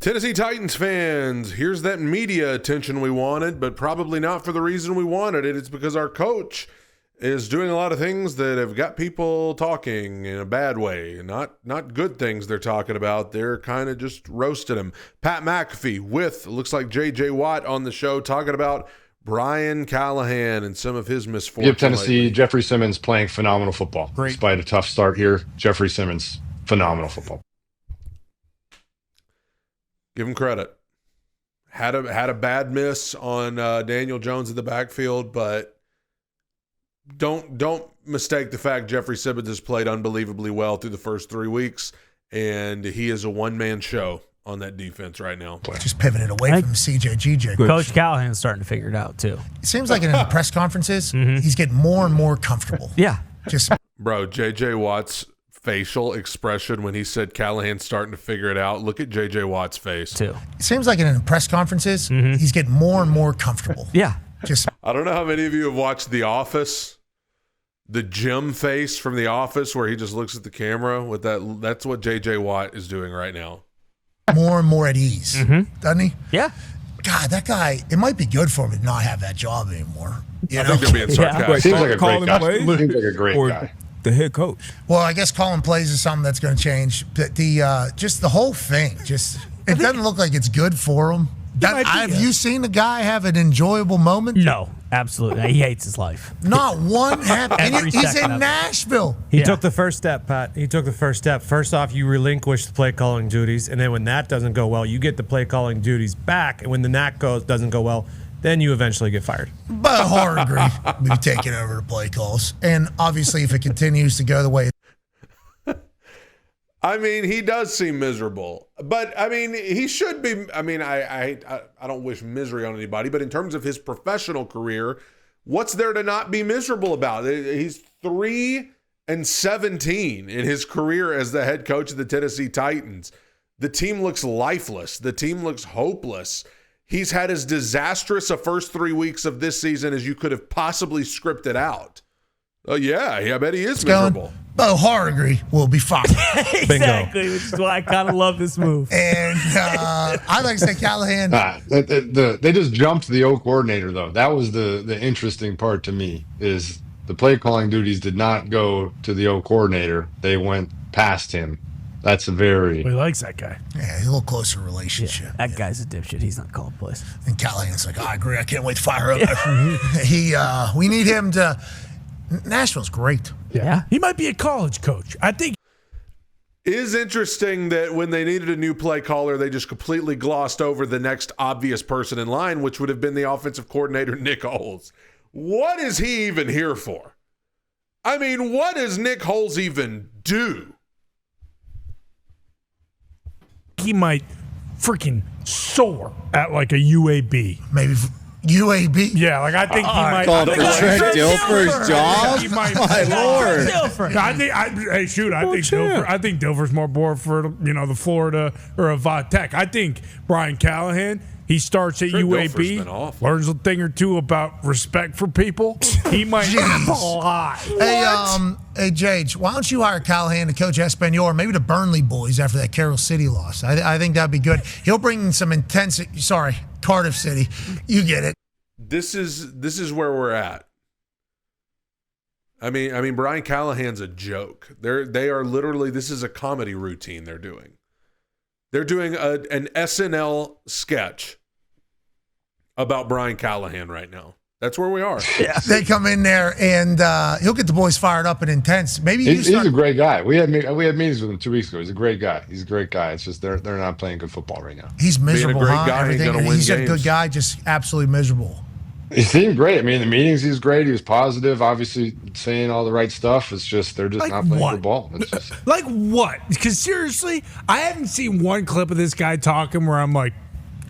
Tennessee Titans fans, here's that media attention we wanted, but probably not for the reason we wanted it. It's because our coach is doing a lot of things that have got people talking in a bad way. Not good things they're talking about. They're kind of just roasting him. Pat McAfee with, looks like J.J. Watt on the show, talking about Brian Callahan and some of his misfortune. Give Tennessee, lately. Jeffrey Simmons playing phenomenal football. Great. Despite a tough start here, Jeffrey Simmons, phenomenal football. Give him credit. Had a bad miss on Daniel Jones in the backfield, but don't mistake the fact Jeffrey Simmons has played unbelievably well through the first 3 weeks, and he is a one-man show on that defense right now. Just pivoted away from CJ. Coach Callahan's starting to figure it out, too. It seems like in the press conferences, he's getting more and more comfortable. Yeah. Bro, J.J. Watt's facial expression when he said Callahan's starting to figure it out. Look at J.J. Watt's face. Too. It seems like in the press conferences, he's getting more and more comfortable. Yeah. I don't know how many of you have watched The Office, the Jim face from The Office where he just looks at the camera with that. That's what J.J. Watt is doing right now. More and more at ease, doesn't he? Yeah. God, that guy, it might be good for him to not have that job anymore. I think they're being sarcastic. Seems like a great guy. Seems like a great guy. The head coach. Well, I guess calling plays is something that's going to change. But just the whole thing, it doesn't look like it's good for him. Have you seen the guy have an enjoyable moment? No, absolutely. He hates his life. Not one happened. He's in Nashville. He took the first step, Pat. He took the first step. First off, you relinquish the play calling duties, and then when that doesn't go well, you get the play calling duties back. And when doesn't go well, then you eventually get fired. But Hargrave will be taking over the play calls. And obviously, if it continues to go the way I mean, he does seem miserable. But, I mean, he should be. I mean, I don't wish misery on anybody. But in terms of his professional career, what's there to not be miserable about? He's 3-17 in his career as the head coach of the Tennessee Titans. The team looks lifeless. The team looks hopeless. He's had as disastrous a first 3 weeks of this season as you could have possibly scripted out. Oh, yeah, I bet he is miserable. Bo Hargrave will be fine. Exactly, which is why I kind of love this move. And I'd like to say Callahan. They just jumped the O coordinator, though. That was the interesting part to me, is the play calling duties did not go to the O coordinator. They went past him. That's a very... He likes that guy. Yeah, he's a little closer relationship. Yeah, that guy's a dipshit. He's not calling plays. And Callahan's like, I agree. I can't wait to fire up. We need him to... Nashville's great. Yeah. He might be a college coach. I think. It is interesting that when they needed a new play caller, they just completely glossed over the next obvious person in line, which would have been the offensive coordinator, Nick Holes. What is he even here for? I mean, what does Nick Holes even do? He might freaking soar at like a UAB. Maybe UAB? Yeah, like I think he might. Called for Trent Dilfer's job? My Lord. I think Dilfer's more bored for the Florida or a Tech. I think Brian Callahan, he starts at UAB, learns a thing or two about respect for people. He might fly. Hey, Jage, why don't you hire Callahan to coach Espanol or maybe the Burnley boys after that Carroll City loss? I think that'd be good. He'll bring some Cardiff City. You get it. This is where we're at. I mean, Brian Callahan's a joke. They are literally, this is a comedy routine they're doing. They're doing an SNL sketch about Brian Callahan right now. That's where we are. Yeah. They come in there and he'll get the boys fired up and intense. Maybe he's a great guy. We had meetings with him 2 weeks ago. He's a great guy. It's just they're not playing good football right now. He's miserable. Being a great guy, he's a good guy, just absolutely miserable. He seemed great. I mean, in the meetings, he's great. He was positive, obviously saying all the right stuff. It's just they're just not playing good ball. It's just... Like what? Because seriously, I haven't seen one clip of this guy talking where I'm like,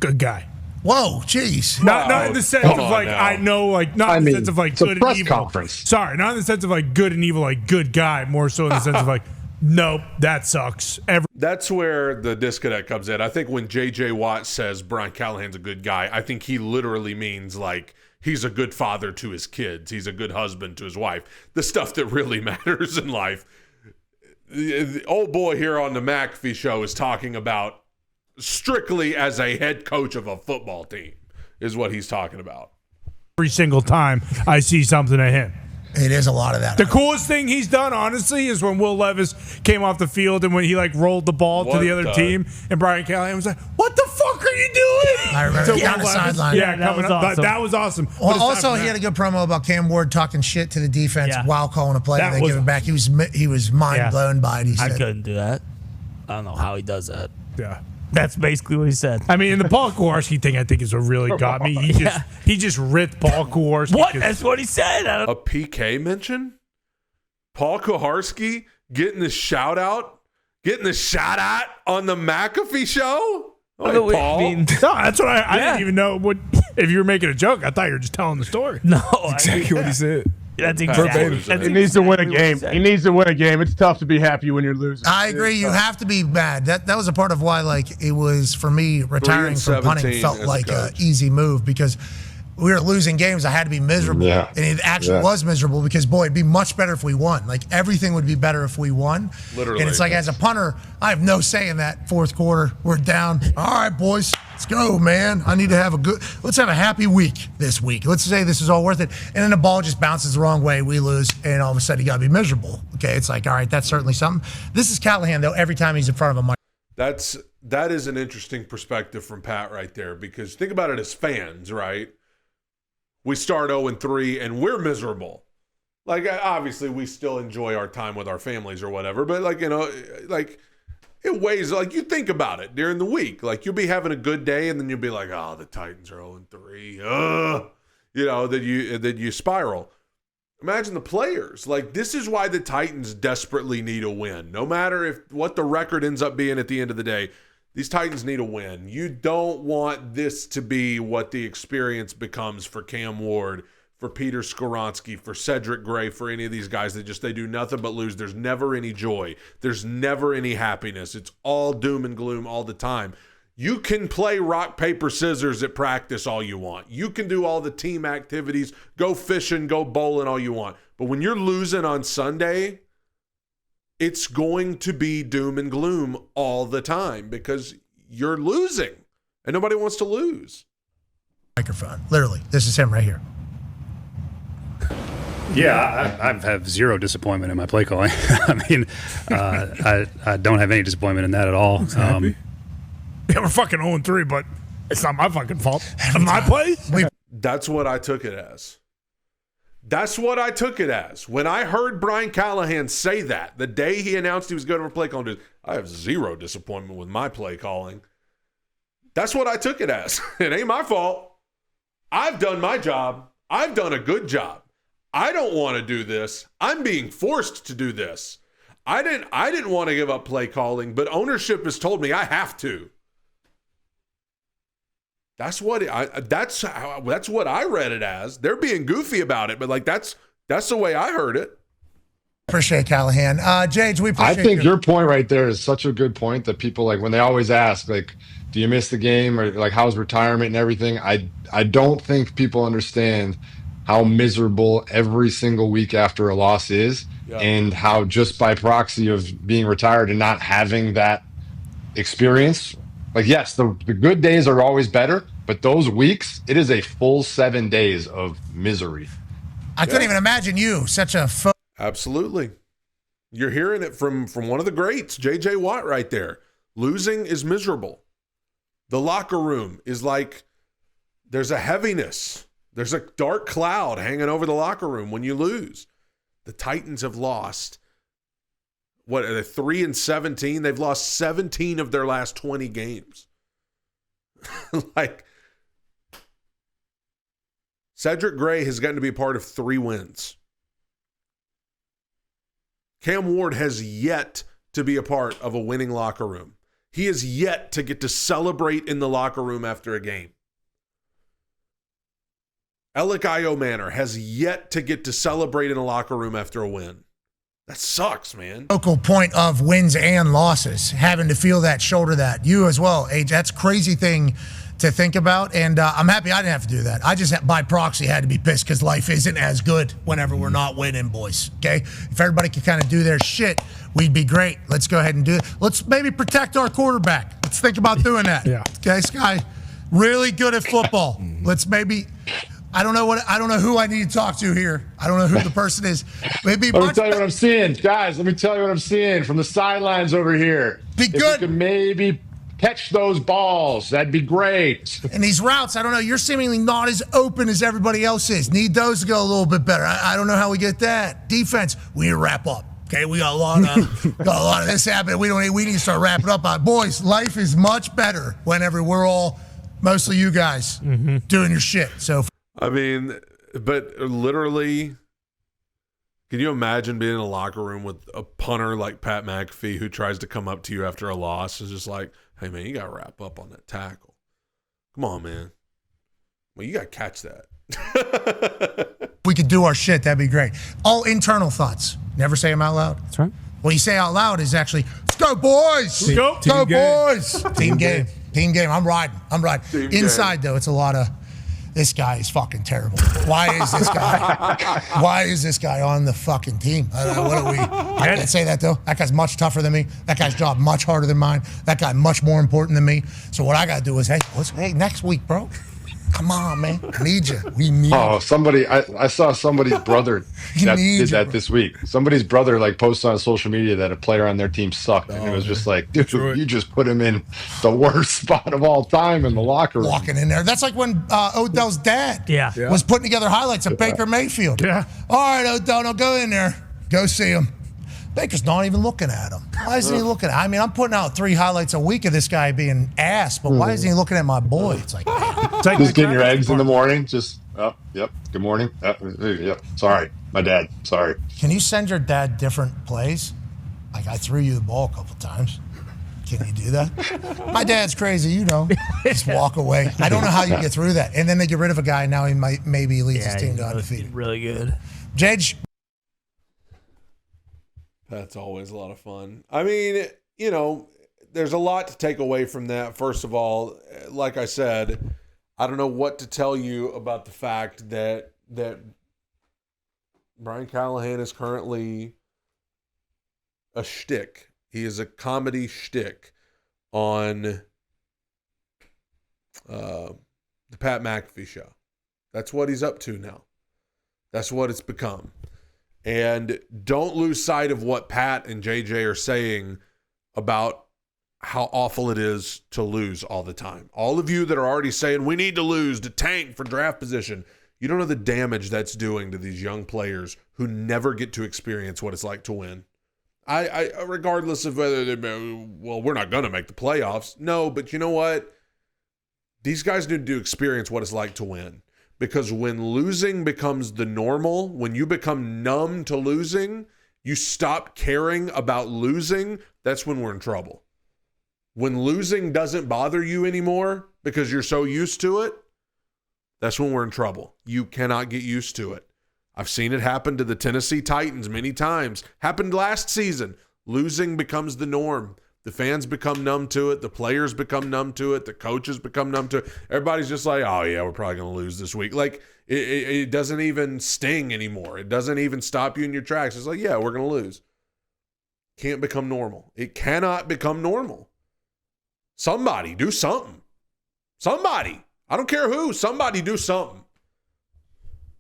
good guy. Whoa, jeez. Not in the sense of like now. I know, like not in the sense of like good and evil. Conference. Sorry, not in the sense of like good and evil, like good guy. More so in the sense of like, nope, that sucks. That's where the disconnect comes in. I think when J.J. Watt says Brian Callahan's a good guy, I think he literally means like he's a good father to his kids. He's a good husband to his wife. The stuff that really matters in life. The old boy here on the McAfee show is talking about strictly as a head coach of a football team is what he's talking about. Every single time I see something of him. It is a lot of that. The coolest thing he's done, honestly, is when Will Levis came off the field and when he rolled the ball to the other team, and Brian Callahan was like, "What the fuck are you doing?" I remember down the sideline. Yeah, that was awesome. That was awesome. Well, also, he had a good promo about Cam Ward talking shit to the defense while calling a play and they give it back. He was mind blown by it. He said, I couldn't do that. I don't know how he does that. Yeah. That's basically what he said. I mean, and the Paul Kowarski thing, I think, is what really got me. He just ripped Paul Kowarski. What? That's what he said. A PK mention? Paul Kowarski getting the shout out on the McAfee show? Oh, Paul. No, that's what I didn't even know. If you were making a joke, I thought you were just telling the story. No, exactly what he said. That's exactly. He needs to win a game. He needs to win a game. It's tough to be happy when you're losing. I agree. You have to be mad. That was a part of why, it was for me retiring from punting felt like an easy move because we were losing games. I had to be miserable, and it actually was miserable because it'd be much better if we won. Everything would be better if we won. Literally, and it's as a punter, I have no say in that fourth quarter. We're down. All right, boys. Let's go, man. I need to have let's have a happy week this week. Let's say this is all worth it. And then the ball just bounces the wrong way. We lose. And all of a sudden, you got to be miserable. Okay. It's all right, that's certainly something. This is Callahan, though, every time he's in front of a mic. That is an interesting perspective from Pat right there because think about it as fans, right? We start 0-3 and we're miserable. Obviously, we still enjoy our time with our families or whatever. But, it weighs, you think about it during the week. You'll be having a good day, and then you'll be like, oh, the Titans are 0-3. Then you spiral. Imagine the players. This is why the Titans desperately need a win. No matter what the record ends up being at the end of the day, these Titans need a win. You don't want this to be what the experience becomes for Cam Ward, for Peter Skoronski, for Cedric Gray, for any of these guys that they do nothing but lose. There's never any joy. There's never any happiness. It's all doom and gloom all the time. You can play rock, paper, scissors at practice all you want. You can do all the team activities, go fishing, go bowling all you want. But when you're losing on Sunday, it's going to be doom and gloom all the time because you're losing and nobody wants to lose. Microphone. Literally. This is him right here. Yeah, I have zero disappointment in my play calling. I mean, I don't have any disappointment in that at all. We're fucking 0-3, but it's not my fucking fault. My play? That's what I took it as. When I heard Brian Callahan say that, the day he announced he was going to play calling, I have zero disappointment with my play calling. That's what I took it as. It ain't my fault. I've done my job. I've done a good job. I don't want to do this. I'm being forced to do this. I didn't want to give up play calling, but ownership has told me I have to. That's what I read it as. They're being goofy about it, but that's the way I heard it. Appreciate Callahan. Jage, we appreciate I think your point right there is such a good point that people when they always ask do you miss the game or how's retirement and everything? I don't think people understand how miserable every single week after a loss is, and how just by proxy of being retired and not having that experience, yes, the good days are always better, but those weeks, it is a full 7 days of misery. I couldn't even imagine you, such a Absolutely. You're hearing it from one of the greats, J.J. Watt right there. Losing is miserable. The locker room is there's a heaviness. There's a dark cloud hanging over the locker room when you lose. The Titans have lost. What are they, 3-17? They've lost 17 of their last 20 games. Cedric Gray has gotten to be a part of 3 wins. Cam Ward has yet to be a part of a winning locker room. He has yet to get to celebrate in the locker room after a game. Alec Manor has yet to get to celebrate in a locker room after a win. That sucks, man. Focal point of wins and losses, having to feel that, shoulder that. You as well, Age. That's crazy thing to think about, and I'm happy I didn't have to do that. I just, by proxy, had to be pissed because life isn't as good whenever we're not winning, boys, okay? If everybody could kind of do their shit, we'd be great. Let's go ahead and do it. Let's maybe protect our quarterback. Let's think about doing that. Yeah. Okay, this guy, really good at football. Let's maybe... I don't know who I need to talk to here. I don't know who the person is. Maybe Let me tell you what I'm seeing, guys. Let me tell you what I'm seeing from the sidelines over here. Be If good. you could maybe catch those balls, that'd be great. And these routes, I don't know. You're seemingly not as open as everybody else is. Need those to go a little bit better. I don't know how we get that. Defense, we need to wrap up. Okay, we got a lot of this happening. We need to start wrapping up. Boys, life is much better whenever we're all, mostly you guys, doing your shit. So. I mean, but literally, can you imagine being in a locker room with a punter like Pat McAfee who tries to come up to you after a loss? It's just like, hey, man, you got to wrap up on that tackle. Come on, man. Well, you got to catch that. We could do our shit. That'd be great. All internal thoughts. Never say them out loud. That's right. What you say out loud is actually, let's go, boys. Let's Go, go. boys. Team game. Team game. I'm riding. Team Inside, though, it's a lot of, this guy is fucking terrible. Why is this guy on the fucking team? I can't say that, though. That guy's much tougher than me. That guy's job much harder than mine. That guy much more important than me. So what I got to do is, hey, next week, bro. Come on, man. I need you. We need you. I saw somebody's brother that did that bro. this week. Somebody's brother posted on social media that a player on their team sucked, and it was just like, dude, you just put him in the worst spot of all time in the locker room. Walking in there. That's like when Odell's dad was putting together highlights of Baker Mayfield. Yeah. All right, Odell, go in there. Go see him. Baker's not even looking at him. Why isn't he looking at him? I mean, I'm putting out 3 highlights a week of this guy being ass, but why isn't he looking at my boy? It's like, Just getting your eggs in the morning. Just, yep, good morning. Yep, sorry, my dad, sorry. Can you send your dad different plays? Like, I threw you the ball a couple times. Can you do that? My dad's crazy, you know. Just walk away. I don't know how you get through that. And then they get rid of a guy, and now he maybe leads his team to undefeated. Really good. Jedge. That's always a lot of fun. I mean, you know, there's a lot to take away from that. First of all, like I said, I don't know what to tell you about the fact that Brian Callahan is currently a shtick. He is a comedy shtick on the Pat McAfee show. That's what he's up to now. That's what it's become. And don't lose sight of what Pat and JJ are saying about how awful it is to lose all the time. All of you that are already saying we need to lose to tank for draft position, you don't know the damage that's doing to these young players who never get to experience what it's like to win. I regardless of whether we're not going to make the playoffs. No, but you know what? These guys need to experience what it's like to win. Because when losing becomes the normal, when you become numb to losing, you stop caring about losing, that's when we're in trouble. When losing doesn't bother you anymore because you're so used to it, that's when we're in trouble. You cannot get used to it. I've seen it happen to the Tennessee Titans many times. Happened last season. Losing becomes the norm. The fans become numb to it. The players become numb to it. The coaches become numb to it. Everybody's just like, oh, yeah, we're probably going to lose this week. Like, it doesn't even sting anymore. It doesn't even stop you in your tracks. It's like, yeah, we're going to lose. Can't become normal. It cannot become normal. Somebody do something. Somebody. I don't care who. Somebody do something.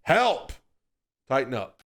Help. Tighten up.